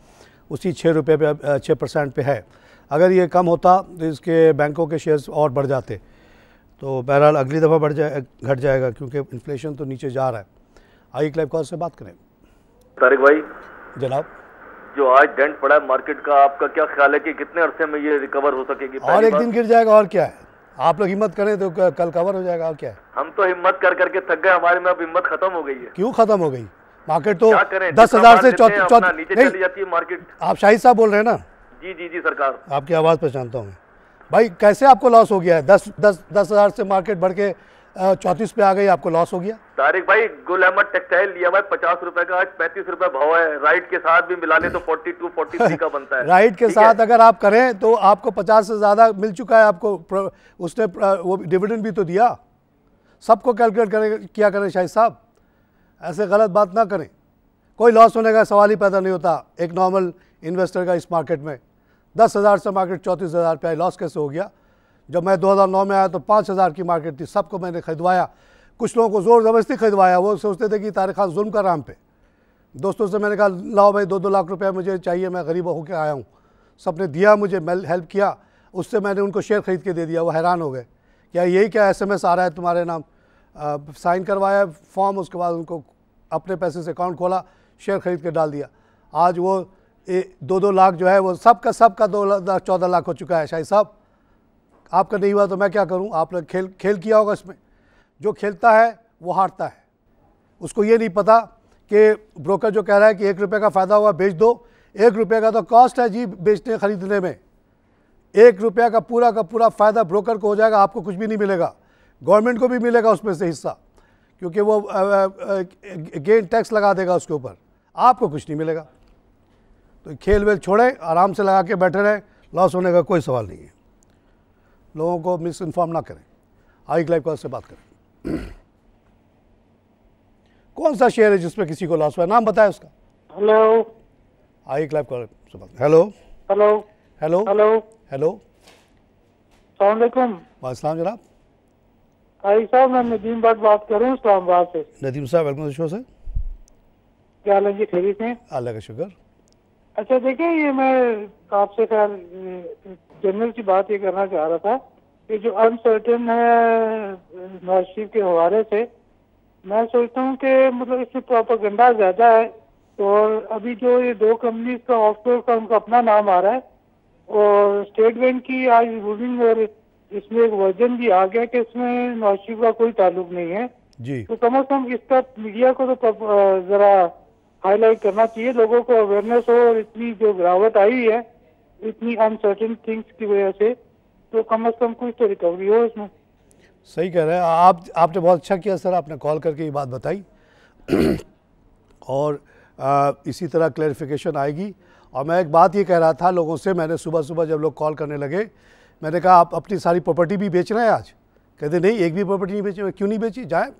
[SPEAKER 2] उसी 6 रुपये पे 6% पे है। अगर ये कम होता तो इसके बैंकों के शेयर्स और बढ़ जाते, तो बहरहाल अगली दफ़ा घट जाएगा क्योंकि इन्फ्लेशन तो नीचे जा रहा है। आइए लाइव कॉल से बात करें।
[SPEAKER 11] तारिक भाई
[SPEAKER 2] जनाब,
[SPEAKER 11] जो आज डेंट पड़ा है मार्केट का, आपका क्या ख्याल है कि कितने अरसे में ये रिकवर हो सकेगी?
[SPEAKER 2] और एक दिन गिर जाएगा, और क्या है, आप लोग हिम्मत करें तो कल कवर हो जाएगा, और क्या है।
[SPEAKER 11] हम तो हिम्मत कर करके थक गए, हमारे में अब हिम्मत खत्म हो गई है।
[SPEAKER 2] क्यों खत्म हो गई? मार्केट तो 10,000 से
[SPEAKER 11] नीचे चली जाती है मार्केट।
[SPEAKER 2] आप शाहिद साहब बोल रहे हैं ना?
[SPEAKER 11] जी जी जी सरकार,
[SPEAKER 2] आपकी आवाज़ पहचानता हूँ भाई। कैसे आपको लॉस हो गया है? 10,000 से मार्केट बढ़ के 34 पे आ गई, आपको लॉस हो गया?
[SPEAKER 11] तारिक भाई, गुल अहमद टेक्सटाइल लिया हुआ 50 रुपए का, आज 35 रुपए भाव है, राइट के साथ भी मिला ले तो 42-43 का बनता है।
[SPEAKER 2] राइट के साथ अगर आप करें तो आपको 50 से ज़्यादा मिल चुका है आपको, उसने वो डिविडेंड भी तो दिया। सबको कैलकुलेट करें, किया करें शाहिद साहब, ऐसे गलत बात ना करें। कोई लॉस होने का सवाल ही पैदा नहीं होता एक नॉर्मल इन्वेस्टर का इस मार्केट में। 10,000 से मार्केट 34,000 पे आई, लॉस कैसे हो गया? जब मैं 2009 में आया तो 5,000 की मार्केट थी, सबको मैंने खरीदवाया, कुछ लोगों को ज़ोर ज़बरदस्ती खरीदवाया, वो सोचते थे कि तारिक खान जुल्म कर रहा हम पे। दोस्तों से मैंने कहा लाओ भाई 2-2 लाख रुपया मुझे चाहिए, मैं गरीब होकर आया हूँ। सबने दिया, मुझे हेल्प किया, उससे मैंने उनको शेयर ख़रीद के दे दिया। वो हैरान हो गए, क्या यही क्या SMS आ रहा है तुम्हारे नाम? साइन करवाया फॉर्म, उसके बाद उनको अपने पैसे से अकाउंट खोला, शेयर ख़रीद के डाल दिया। आज वो 2-2 लाख जो है वो सबका 14 लाख हो चुका है। शाहिद साहब, आपका नहीं हुआ तो मैं क्या करूं? आपने खेल किया होगा इसमें। जो खेलता है वो हारता है, उसको ये नहीं पता कि ब्रोकर जो कह रहा है कि 1 रुपये का फ़ायदा हुआ बेच दो, 1 रुपये का तो कॉस्ट है जी बेचने खरीदने में। 1 रुपये का पूरा फ़ायदा ब्रोकर को हो जाएगा, आपको कुछ भी नहीं मिलेगा। गवर्नमेंट को भी मिलेगा उसमें से हिस्सा, क्योंकि वो गेन टैक्स लगा देगा उसके ऊपर, आपको कुछ नहीं मिलेगा। तो खेल वेल छोड़ें, आराम से लगा के बैठे रहें, लॉस होने का कोई सवाल नहीं है। लोगों को मिस इन्फॉर्म ना करें। आई लाइव कॉल से बात करें। कौन सा शेयर है जिसमें किसी को लॉस हुआ, नाम बताए उसका?
[SPEAKER 6] हेलो,
[SPEAKER 2] आई लाइव कॉल से बात। Hello
[SPEAKER 6] hello
[SPEAKER 2] hello
[SPEAKER 6] hello
[SPEAKER 2] hello,
[SPEAKER 6] अस्सलाम वालेकुम।
[SPEAKER 2] वालेकुम जनाब।
[SPEAKER 6] भाई साहब, मैं नदीम भट्ट बात कर रहा हूँ इस्लामाबाद से।
[SPEAKER 2] नदीम साहब, वेलकम शो से।
[SPEAKER 6] क्या हाल है जी, खैरियत हैं?
[SPEAKER 2] अल्लाह का शुक्र।
[SPEAKER 6] अच्छा देखिए, ये मैं आपसे खैर जनरल की बात ये करना चाह रहा था कि जो अनसर्टेन है नवाज शरीफ के हवाले से, मैं सोचता हूँ कि मतलब इसमें प्रोपेगेंडा ज़्यादा है। और अभी जो ये 2 कंपनीज का ऑफशोर का उनका अपना नाम आ रहा है, और स्टेट बैंक की आज रूलिंग, और इसमें एक वर्जन भी आ गया कि इसमें नवाज शरीफ का कोई ताल्लुक नहीं है।
[SPEAKER 2] जी।
[SPEAKER 6] तो कम से कम इसका मीडिया को तो जरा हाईलाइट करना चाहिए, लोगों को अवेयरनेस हो। और इतनी जो गिरावट आई है इतनी अनसर्टेन थिंग्स की वजह से, तो कम से कम कुछ तो रिकवरी हो इसमें।
[SPEAKER 2] सही कह रहे हैं आपने बहुत अच्छा किया सर, आपने कॉल करके ये बात बताई और इसी तरह क्लैरिफिकेशन आएगी। और मैं एक बात ये कह रहा था लोगों से, मैंने सुबह सुबह जब लोग कॉल करने लगे, मैंने कहा आप अपनी सारी प्रॉपर्टी भी बेच रहे हैं आज? कहते नहीं, एक भी प्रॉपर्टी नहीं बेची। मैं क्यों नहीं बेची? जाए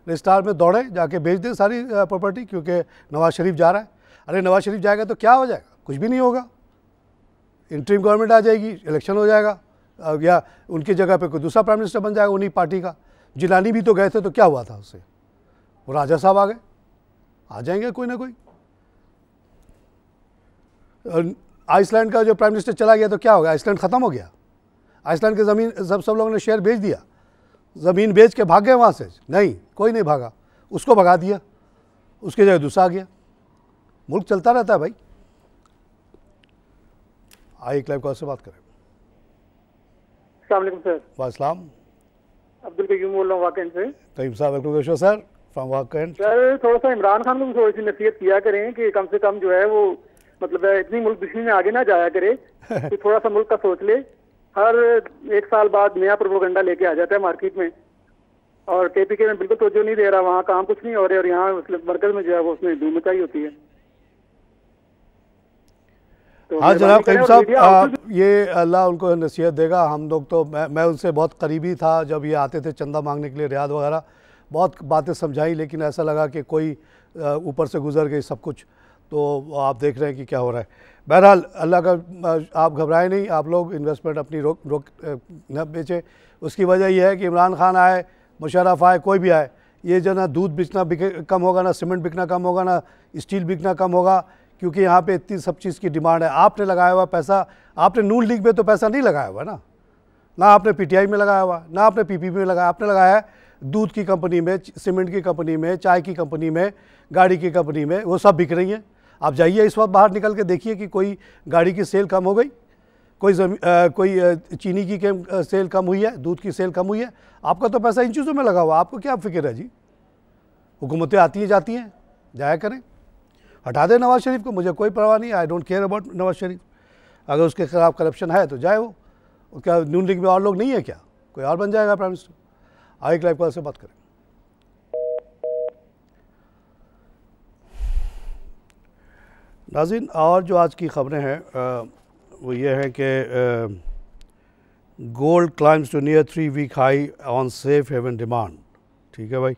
[SPEAKER 2] रजिस्ट्रार में दौड़े, जाके बेच दें सारी प्रॉपर्टी, क्योंकि नवाज शरीफ जा रहा है। अरे नवाज शरीफ जाएगा तो क्या हो जाएगा? कुछ भी नहीं होगा। इंटरिम गवर्नमेंट आ जाएगी, इलेक्शन हो जाएगा, या उनकी जगह पे कोई दूसरा प्राइम मिनिस्टर बन जाएगा उन्हीं पार्टी का। जिलानी भी तो गए थे, तो क्या हुआ था उससे? वो राजा साहब आ गए, आ जाएंगे कोई ना कोई। आइसलैंड का जो प्राइम मिनिस्टर चला गया तो क्या हो गया? आइसलैंड ख़त्म हो गया? आइसलैंड की ज़मीन सब लोगों ने शेयर बेच दिया, ज़मीन बेच के भाग गए वहाँ से? नहीं, कोई नहीं भागा, उसको भगा दिया, उसकी जगह दूसरा आ गया। मुल्क चलता रहता है भाई। आइए एक लाइव कॉल से बात करें।
[SPEAKER 6] अस्सलाम वालेकुम सर।
[SPEAKER 2] वालेकुम।
[SPEAKER 6] अब्दुल कयूम बोल रहा हूँ वाकई से।
[SPEAKER 2] कयूम साहब वेलकम सर फ्रॉम वाकई।
[SPEAKER 6] सर थोड़ा सा इमरान खान को भी थोड़ी सी नसीहत किया करें कि कम से कम जो है वो मतलब इतनी मुल्क दुश्मनी में आगे ना जाया करे कि थोड़ा सा मुल्क का सोच ले। हर एक साल बाद नया प्रोपोगंडा लेके आ जाता है मार्केट में, और केपीके में बिल्कुल तवज्जो नहीं दे रहा, वहाँ काम कुछ नहीं हो रहा, और यहाँ मरकज में जो है वो उसमें धूम मचाई होती है।
[SPEAKER 2] तो हाँ जनाब करीम साहब, ये अल्लाह उनको नसीहत देगा। हम लोग तो मैं उनसे बहुत करीबी था, जब ये आते थे चंदा मांगने के लिए रियाद वगैरह, बहुत बातें समझाई, लेकिन ऐसा लगा कि कोई ऊपर से गुजर गई सब कुछ। तो आप देख रहे हैं कि क्या हो रहा है। बहरहाल अल्लाह का, आप घबराएं नहीं, आप लोग इन्वेस्टमेंट अपनी रोक न बेचें। उसकी वजह यह है कि इमरान खान आए, मुशर्रफ आए, कोई भी आए, ये जो ना दूध बिकना कम होगा, ना सीमेंट बिकना कम होगा, ना स्टील बिकना कम होगा, क्योंकि यहाँ पे इतनी सब चीज़ की डिमांड है। आपने लगाया हुआ पैसा, आपने नून लीग में तो पैसा नहीं लगाया हुआ ना आपने पीटीआई में लगाया हुआ, ना आपने पीपीपी में लगाया, आपने लगाया है दूध की कंपनी में, सीमेंट की कंपनी में, चाय की कंपनी में, गाड़ी की कंपनी में, वो सब बिक रही हैं। आप जाइए इस वक्त बाहर निकल के देखिए कि कोई गाड़ी की सेल कम हो गई, कोई चीनी की सेल कम हुई है, दूध की सेल कम हुई है। आपका तो पैसा इन चीज़ों में लगा हुआ, आपको क्या फिक्र है जी? हुकूमतें आती हैं जाती हैं, जाया करें। हटा दें नवाज शरीफ को, मुझे कोई परवाह नहीं, I don't care about Nawaz Sharif. अगर उसके खिलाफ करप्शन है तो जाए वो। क्या नून लीग में और लोग नहीं है क्या? कोई और बन जाएगा प्राइम मिनिस्टर। आइए एक लाइव कॉल से बात करें। नाज़रीन, और जो आज की खबरें हैं वो ये है कि gold climbs to near 3 week high on safe haven demand. ठीक है भाई।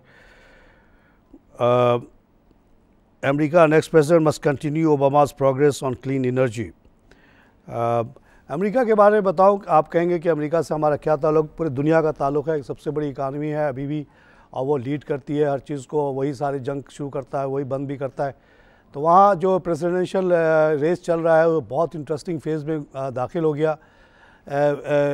[SPEAKER 2] America next president must continue Obama's progress on clean energy. America के बारे में बताऊं, आप कहेंगे कि अमेरिका से हमारा क्या ताल्लुक़? पूरी दुनिया का ताल्लुक़ है, एक सबसे बड़ी इकानमी है अभी भी, और वो लीड करती है हर चीज़ को, वही सारी जंग शुरू करता है, वही बंद भी करता है। तो वहाँ जो प्रेसिडेंशियल रेस चल रहा है वो बहुत इंटरेस्टिंग फेज़ में दाखिल हो गया।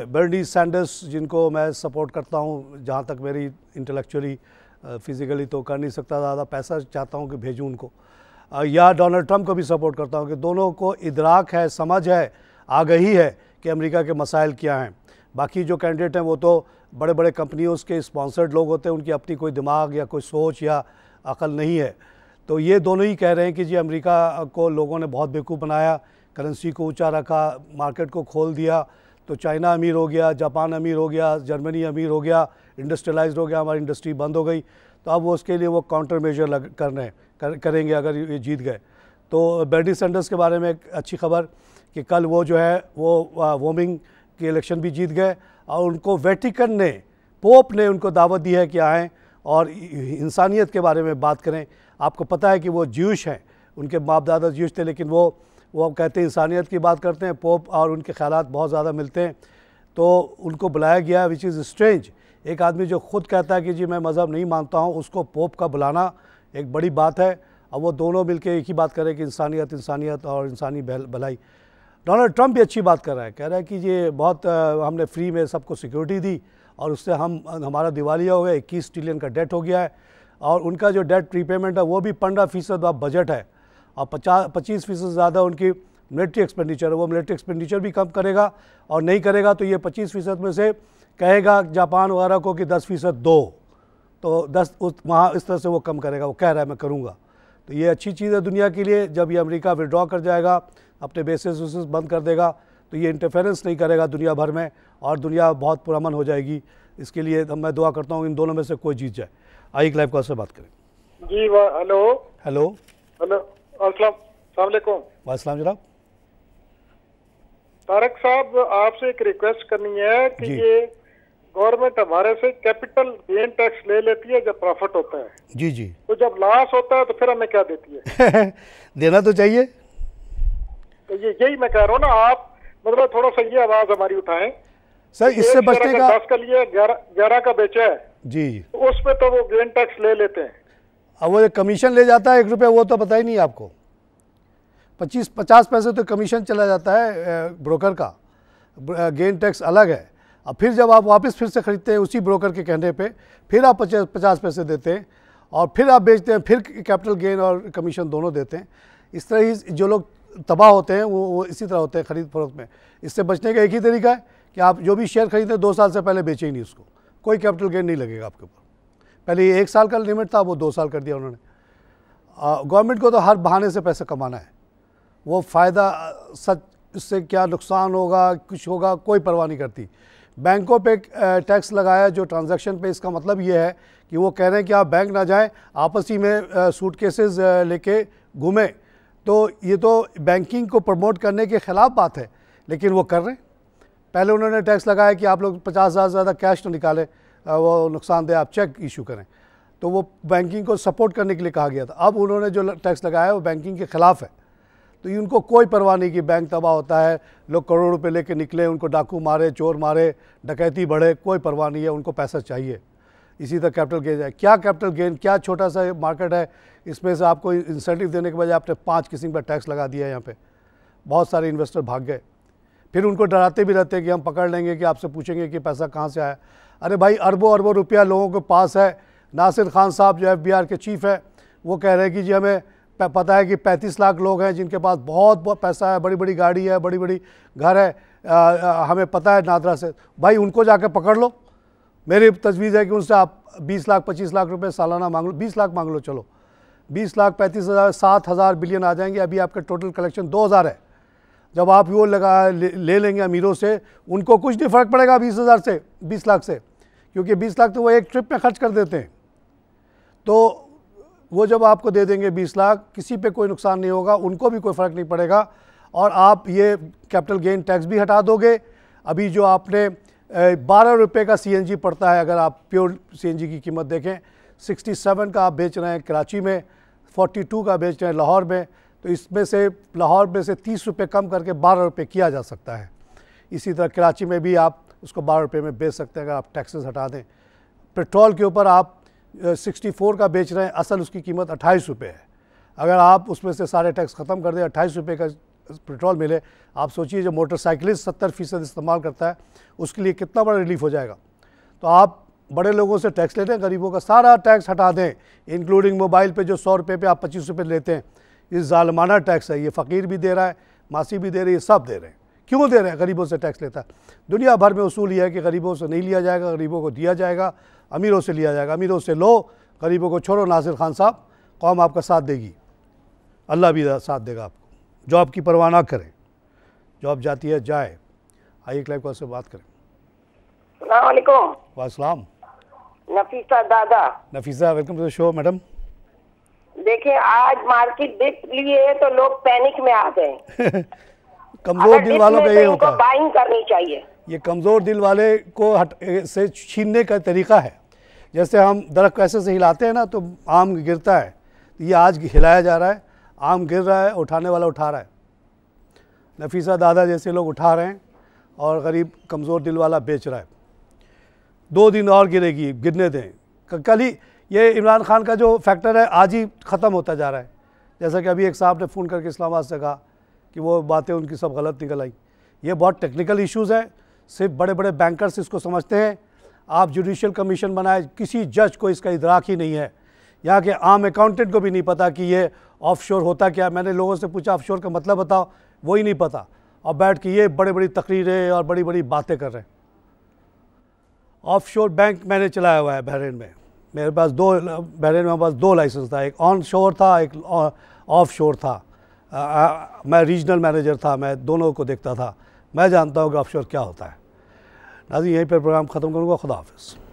[SPEAKER 2] बर्नी सैंडर्स, जिनको मैं सपोर्ट करता हूँ, जहाँ तक मेरी इंटेलेक्चुअली फिज़िकली तो कर नहीं सकता, ज़्यादा पैसा चाहता हूँ कि भेजूँ उनको, या डोनाल्ड ट्रंप को भी सपोर्ट करता हूँ कि दोनों को इदराक है, समझ है, आगही है कि अमेरिका के मसाइल क्या हैं। बाकी जो कैंडिडेट हैं वो तो बड़े बड़े कंपनियों के स्पॉन्सर्ड लोग होते हैं, उनकी अपनी कोई दिमाग या कोई सोच या अकल नहीं है। तो ये दोनों ही कह रहे हैं कि जी अमेरिका को लोगों ने बहुत बेवकूफ़ बनाया, करेंसी को ऊंचा रखा, मार्केट को खोल दिया, तो चाइना अमीर हो गया, जापान अमीर हो गया, जर्मनी अमीर हो गया, इंडस्ट्रियलाइज्ड हो गया, हमारी इंडस्ट्री बंद हो गई। तो अब वो उसके लिए वो काउंटर मेजर करेंगे अगर ये जीत गए। तो बर्नी सैंडर्स के बारे में एक अच्छी खबर कि कल वो जो है वो वोमिंग के इलेक्शन भी जीत गए, और उनको वेटिकन ने, पोप ने उनको दावत दी है कि आएँ और इंसानियत के बारे में बात करें। आपको पता है कि वो ज्यूश हैं, उनके बाप दादा ज्यूश थे, लेकिन वो कहते हैं इंसानियत की बात करते हैं। पोप और उनके ख्यालात बहुत ज़्यादा मिलते हैं, तो उनको बुलाया गया, विच इज़ स्ट्रेंज। एक आदमी जो खुद कहता है कि जी मैं मज़हब नहीं मानता हूँ, उसको पोप का बुलाना एक बड़ी बात है। अब वो दोनों मिलकर एक ही बात करें कि इंसानियत और इंसानी भलाई। डोनाल्ड ट्रंप भी अच्छी बात कर रहा है, कह रहा है कि ये बहुत हमने फ्री में सबको सिक्योरिटी दी और उससे हमारा दिवालिया हो गया, 21 ट्रिलियन का डेट हो गया है, और उनका जो डेट रीपेमेंट है वो भी 15% बजट है, और 25% ज़्यादा उनकी मिलिट्री एक्सपेंडिचर है। वो मिलिट्री एक्सपेंडिचर भी कम करेगा, और नहीं करेगा तो ये 25% में से कहेगा जापान वगैरह को कि 10% दो। तो 10 वहाँ इस तरह से वो कम करेगा, वो कह रहा है मैं करूँगा। तो ये अच्छी चीज़ है दुनिया के लिए। जब ये अमेरिका विड्रॉ कर जाएगा, अपने बेसिस वूसिस बंद कर देगा, तो ये इंटरफेरेंस नहीं करेगा दुनिया भर में और दुनिया बहुत पुरअमन हो जाएगी। इसके लिए मैं दुआ करता हूँ इन दोनों में से कोई जीत जाए। आइए लाइव कॉल से बात करें।
[SPEAKER 6] जी हेलो
[SPEAKER 2] हेलो
[SPEAKER 6] हेलो अस्सलाम वालेकुम।
[SPEAKER 2] वालेकुम जनाब।
[SPEAKER 6] तारक साहब, आपसे एक रिक्वेस्ट करनी है कि ये गवर्नमेंट हमारे से कैपिटल गेन टैक्स ले लेती है जब प्रॉफिट होता है।
[SPEAKER 2] जी जी।
[SPEAKER 6] तो जब लॉस होता है तो फिर हमें क्या देती है?
[SPEAKER 2] देना तो चाहिए।
[SPEAKER 6] तो यही मैं कह रहा हूँ ना, आप मतलब थोड़ा सा ये आवाज हमारी उठाएं
[SPEAKER 2] सर। इससे बचने का
[SPEAKER 6] 10 का लिए 11 का बेचा है
[SPEAKER 2] जी जी,
[SPEAKER 6] तो उस पे तो वो गेन टैक्स ले लेते हैं।
[SPEAKER 2] अब वो कमीशन ले जाता है 1 रुपये, वो तो पता ही नहीं आपको। 25-50 पैसे तो कमीशन चला जाता है ब्रोकर का, गेन टैक्स अलग है। अब फिर जब आप वापस फिर से ख़रीदते हैं उसी ब्रोकर के कहने पे, फिर आप 50 पैसे देते हैं और फिर आप बेचते हैं, फिर कैपिटल गेन और कमीशन दोनों देते हैं। इस तरह ही जो लोग तबाह होते हैं वो इसी तरह होते हैं खरीद फरोख्त में। इससे बचने का एक ही तरीका है कि आप जो भी शेयर खरीदें 2 साल से पहले बेचें ही नहीं उसको, कोई कैपिटल गेन नहीं लगेगा आपके ऊपर। पहले ये 1 साल का लिमिट था, वो 2 साल कर दिया उन्होंने। गवर्नमेंट को तो हर बहाने से पैसे कमाना है, वो फ़ायदा सच इससे क्या नुकसान होगा कुछ होगा कोई परवाह नहीं करती। बैंकों पे टैक्स लगाया जो ट्रांजैक्शन पे, इसका मतलब ये है कि वो कह रहे हैं कि आप बैंक ना जाएं, आपस ही में सूटकेसेस लेके घूमें। तो ये तो बैंकिंग को प्रमोट करने के ख़िलाफ़ बात है, लेकिन वो कर रहे हैं। पहले उन्होंने टैक्स लगाया कि आप लोग 50,000 से ज़्यादा कैश न निकालें, वो नुकसानदेह, आप चेक इशू करें। तो वो बैंकिंग को सपोर्ट करने के लिए कहा गया था। अब उन्होंने जो टैक्स लगाया है वो बैंकिंग के ख़िलाफ़ है। तो उनको कोई परवाह नहीं कि बैंक तबाह होता है, लोग करोड़ रुपए लेके निकले, उनको डाकू मारे, चोर मारे, डकैती बढ़े, कोई परवाह नहीं है, उनको पैसा चाहिए। इसी तरह कैपिटल गेन है। क्या कैपिटल गेन, क्या छोटा सा मार्केट है, इसमें से आपको इंसेंटिव देने के बजाय आपने 5 किस्म का टैक्स लगा दिया है। यहाँ पे बहुत सारे इन्वेस्टर भाग गए। फिर उनको डराते भी रहते हैं कि हम पकड़ लेंगे, कि आपसे पूछेंगे कि पैसा कहाँ से आया। अरे भाई, अरबों अरबों रुपया लोगों के पास है। नासिर खान साहब जो FBI के चीफ है, वो कह रहे हैं कि जी हमें पता है कि 35 लाख लोग हैं जिनके पास बहुत पैसा है, बड़ी बड़ी गाड़ी है, बड़ी बड़ी घर है, हमें पता है नादरा से। भाई उनको जाकर पकड़ लो। मेरी तजवीज़ है कि उनसे आप 20 लाख 25 लाख रुपए सालाना मांग लो, 20 लाख मांग लो, चलो 20 लाख 35,000 7,000 बिलियन आ जाएंगे। अभी आपका टोटल कलेक्शन 2,000 है। जब आप वो ले लेंगे अमीरों से, उनको कुछ नहीं फ़र्क पड़ेगा 20,000 से, 20 लाख से, क्योंकि 20 लाख तो वो एक ट्रिप में खर्च कर देते हैं। तो वो जब आपको दे देंगे 20 लाख, किसी पे कोई नुकसान नहीं होगा, उनको भी कोई फ़र्क नहीं पड़ेगा। और आप ये कैपिटल गेन टैक्स भी हटा दोगे। अभी जो आपने 12 रुपये का CNG पड़ता है, अगर आप प्योर CNG की कीमत देखें, 67 का आप बेच रहे हैं कराची में, 42 का बेच रहे हैं लाहौर में। तो इसमें से लाहौर में से 30 रुपये कम करके 12 रुपये किया जा सकता है। इसी तरह कराची में भी आप उसको 12 रुपये में बेच सकते हैं अगर आप टैक्सेस हटा दें। पेट्रोल के ऊपर आप 64 का बेच रहे हैं, असल उसकी कीमत 28 रुपये है। अगर आप उसमें से सारे टैक्स ख़त्म कर दें, 28 रुपये का पेट्रोल मिले, आप सोचिए जो मोटरसाइकिलिस्ट 70% इस्तेमाल करता है उसके लिए कितना बड़ा रिलीफ हो जाएगा। तो आप बड़े लोगों से टैक्स लेते हैं, गरीबों का सारा टैक्स हटा दें, इंक्लूडिंग मोबाइल पे जो 100 रुपये पे आप 25 रुपये लेते हैं। ये ज़ालिमाना टैक्स है। ये फ़कीर भी दे रहा है, मासी भी दे रही है, सब दे रहे हैं। क्यों दे रहे हैं? गरीबों से टैक्स लेता है। दुनिया भर में उसूल यह है कि गरीबों से नहीं लिया जाएगा, गरीबों को दिया जाएगा, अमीरों से लिया जाएगा। अमीरों से लो, गरीबों को छोड़ो। नासिर खान साहब, कौम आपका साथ देगी, अल्लाह भी साथ देगा आपको। जॉब की परवाह ना करें, जॉब जाती है जाए। आइए लाइव कॉल से बात करें।
[SPEAKER 12] अस्सलाम वालेकुम।
[SPEAKER 2] वालेकुम।
[SPEAKER 12] नफीसा दादा।
[SPEAKER 2] Nafisa, welcome to the show madam.
[SPEAKER 12] देखिए, आज मार्केट डिप लिए है तो लोग पैनिक में आ गए।
[SPEAKER 2] कमजोर दिल वालों का ये होता है,
[SPEAKER 12] बाइंग करनी चाहिए।
[SPEAKER 2] ये कमजोर दिल वाले को से छीनने का तरीका है। जैसे हम दरख्त कैसे से हिलाते हैं ना, तो आम गिरता है, ये आज हिलाया जा रहा है, आम गिर रहा है, उठाने वाला उठा रहा है। नफीसा दादा जैसे लोग उठा रहे हैं और गरीब कमज़ोर दिल वाला बेच रहा है। 2 दिन और गिरेगी, गिरने दें। कल ही ये इमरान खान का जो फैक्टर है आज ही ख़त्म होता जा रहा है। जैसा कि अभी एक साहब ने फ़ोन करके इस्लामाबाद से कहा कि वो बातें उनकी सब गलत निकल आई। ये बहुत टेक्निकल इश्यूज़ हैं, सिर्फ बड़े बड़े बैंकर्स इसको समझते हैं। आप जुडिशल कमीशन बनाए, किसी जज को इसका इदराक ही नहीं है। यहाँ के आम अकाउंटेंट को भी नहीं पता कि ये ऑफशोर होता क्या। मैंने लोगों से पूछा ऑफशोर का मतलब बताओ, वही नहीं पता, और बैठ के ये बड़ी बड़ी तकरीरें और बड़ी बड़ी बातें कर रहे हैं। ऑफशोर बैंक मैंने चलाया हुआ है बहरीन में, मेरे पास बहरीन में पास 2 लाइसेंस था, एक ऑन शोर था, एक ऑफ शोर था। मैं रीजनल मैनेजर था, मैं दोनों को देखता था। मैं जानता हूँ कि ऑफ शोर क्या होता है। नाज़रीन, यहीं पर प्रोग्राम ख़त्म करूँगा। खुदा हाफ़िज़।